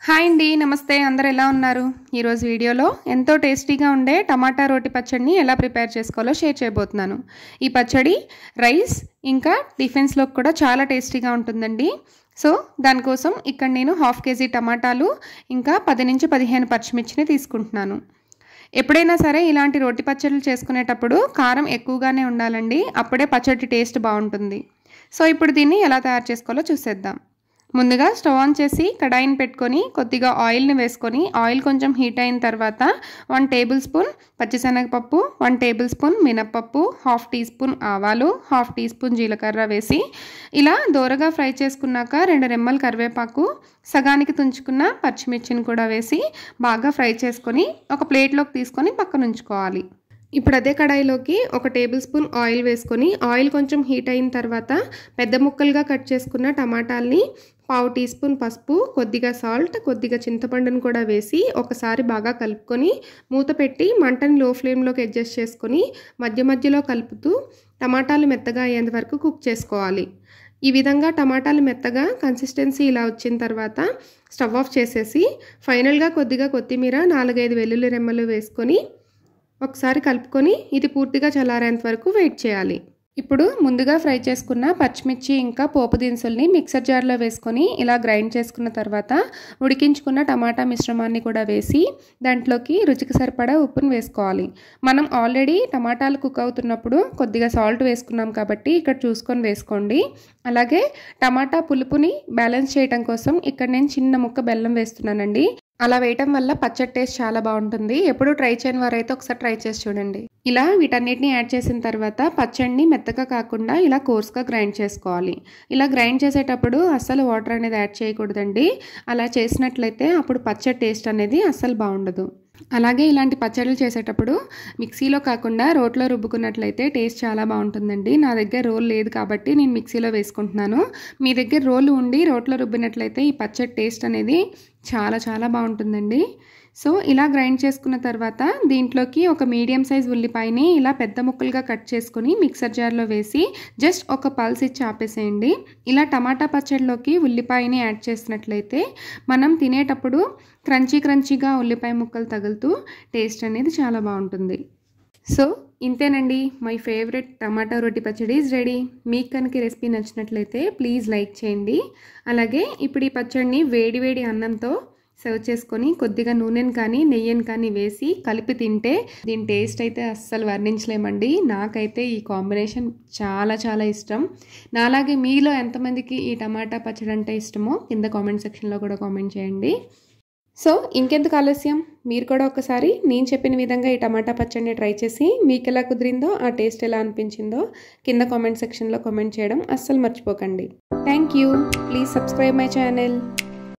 Hi అండి, నమస్తే. అందరూ ఎలా ఉన్నారు? ఈరోజు వీడియోలో ఎంతో టేస్టీగా ఉండే టమాటా రోటి పచ్చడిని ఎలా ప్రిపేర్ చేసుకోవాలో షేర్ చేయబోతున్నాను. ఈ పచ్చడి రైస్ ఇంకా టిఫిన్స్లోకి కూడా చాలా టేస్టీగా ఉంటుందండి. సో దానికోసం ఇక్కడ నేను 1/2 కేజీ టమాటాలు ఇంకా 10 నుంచి 15 పచ్చిమిర్చిని తీసుకుంటున్నాను. ఎప్పుడైనా సరే ఇలాంటి రోటి పచ్చళ్ళు చేసుకునేటప్పుడు కారం ఎక్కువగానే ఉండాలండి, అప్పుడే పచ్చడి టేస్ట్ బాగుంటుంది. సో ఇప్పుడు దీన్ని ఎలా తయారు చేసుకోవాలో చూసేద్దాం. ముందుగా స్టవ్ ఆన్ చేసి కడాయిని పెట్టుకొని కొద్దిగా ఆయిల్ని వేసుకొని ఆయిల్ కొంచెం హీట్ అయిన తర్వాత 1 టేబుల్ స్పూన్ పచ్చిశనగపప్పు, 1 టేబుల్ స్పూన్ మినప్పప్పు, 1/2 టీ స్పూన్ ఆవాలు, 1/2 టీ స్పూన్ జీలకర్ర వేసి ఇలా దోరగా ఫ్రై చేసుకున్నాక 2 రెమ్మల కరివేపాకు, సగానికి తుంచుకున్న పచ్చిమిర్చిని కూడా వేసి బాగా ఫ్రై చేసుకొని ఒక ప్లేట్లోకి తీసుకొని పక్కన ఉంచుకోవాలి. ఇప్పుడు అదే కడాయిలోకి 1 టేబుల్ స్పూన్ ఆయిల్ వేసుకొని ఆయిల్ కొంచెం హీట్ అయిన తర్వాత పెద్ద ముక్కలుగా కట్ చేసుకున్న టమాటాలని 1/2 టీ స్పూన్ పసుపు, కొద్దిగా సాల్ట్, కొద్దిగా చింతపండును కూడా వేసి ఒకసారి బాగా కలుపుకొని మూత పెట్టి మంటని లో ఫ్లేమ్లోకి అడ్జస్ట్ చేసుకొని మధ్య మధ్యలో కలుపుతూ టమాటాలు మెత్తగా అయ్యేంత వరకు కుక్ చేసుకోవాలి. ఈ విధంగా టమాటాలు మెత్తగా కన్సిస్టెన్సీ ఇలా వచ్చిన తర్వాత స్టవ్ ఆఫ్ చేసేసి ఫైనల్గా కొద్దిగా కొత్తిమీర, 4-5 వెల్లుల్లి రెమ్మలు వేసుకొని ఒకసారి కలుపుకొని ఇది పూర్తిగా చల్లారేంత వరకు వెయిట్ చేయాలి. ఇప్పుడు ముందుగా ఫ్రై చేసుకున్న పచ్చిమిర్చి ఇంకా పోపు దినుసుల్ని మిక్సర్ జార్లో వేసుకొని ఇలా గ్రైండ్ చేసుకున్న తర్వాత ఉడికించుకున్న టమాటా మిశ్రమాన్ని కూడా వేసి దాంట్లోకి రుచికి సరిపడా ఉప్పును వేసుకోవాలి. మనం ఆల్రెడీ టమాటాలు కుక్ అవుతున్నప్పుడు కొద్దిగా సాల్ట్ వేసుకున్నాం కాబట్టి ఇక్కడ చూసుకొని వేసుకోండి. అలాగే టమాటా పులుపుని బ్యాలెన్స్ చేయడం కోసం ఇక్కడ నేను చిన్న ముక్క బెల్లం వేస్తున్నానండి. అలా వేయటం వల్ల పచ్చడి టేస్ట్ చాలా బాగుంటుంది. ఎప్పుడు ట్రై చేయని వారైతే ఒకసారి ట్రై చేసి చూడండి. ఇలా వీటన్నిటిని యాడ్ చేసిన తర్వాత పచ్చడిని మెత్తగా కాకుండా ఇలా కోర్స్గా గ్రైండ్ చేసుకోవాలి. ఇలా గ్రైండ్ చేసేటప్పుడు అస్సలు వాటర్ అనేది యాడ్ చేయకూడదండి. అలా చేసినట్లయితే అప్పుడు పచ్చడి టేస్ట్ అనేది అస్సలు బాగుండదు. అలాగే ఇలాంటి పచ్చళ్ళు చేసేటప్పుడు మిక్సీలో కాకుండా రోట్లో రుబ్బుకున్నట్లయితే టేస్ట్ చాలా బాగుంటుందండి. నా దగ్గర రోల్ లేదు కాబట్టి నేను మిక్సీలో వేసుకుంటున్నాను. మీ దగ్గర రోలు ఉండి రోట్లో రుబ్బినట్లయితే ఈ పచ్చడి టేస్ట్ అనేది చాలా బాగుంటుందండి. సో ఇలా గ్రైండ్ చేసుకున్న తర్వాత దీంట్లోకి ఒక మీడియం సైజ్ ఉల్లిపాయని ఇలా పెద్ద ముక్కలుగా కట్ చేసుకొని మిక్సర్ జార్లో వేసి జస్ట్ ఒక పల్స్ ఇచ్చి ఆపేసేయండి. ఇలా పచ్చడిలోకి ఉల్లిపాయని యాడ్ చేసినట్లయితే మనం తినేటప్పుడు క్రంచీగా ఉల్లిపాయ ముక్కలు తగులుతూ టేస్ట్ అనేది చాలా బాగుంటుంది. సో ఇంతేనండి, మై ఫేవరెట్ టమాటా రోటి పచ్చడి ఈజ్ రెడీ. మీకు కనుక రెసిపీ నచ్చినట్లయితే ప్లీజ్ లైక్ చేయండి. అలాగే ఇప్పుడు ఈ పచ్చడిని వేడి అన్నంతో సర్వ్ చేసుకొని కొద్దిగా నూనెను కానీ నెయ్యిని కానీ వేసి కలిపి తింటే దీని టేస్ట్ అయితే అస్సలు వర్ణించలేమండి. నాకైతే ఈ కాంబినేషన్ చాలా ఇష్టం. నాలాగే మీలో ఎంతమందికి ఈ టమాటా పచ్చడి అంటే ఇష్టమో కింద కామెంట్ సెక్షన్లో కూడా కామెంట్ చేయండి. సో ఇంకెందుకు ఆలస్యం, మీరు కూడా ఒకసారి నేను చెప్పిన విధంగా ఈ టమాటా పచ్చడిని ట్రై చేసి మీకు ఎలా కుదిరిందో, ఆ టేస్ట్ ఎలా అనిపించిందో కింద కామెంట్ సెక్షన్లో కామెంట్ చేయడం అస్సలు మర్చిపోకండి. Thank you. Please subscribe my channel.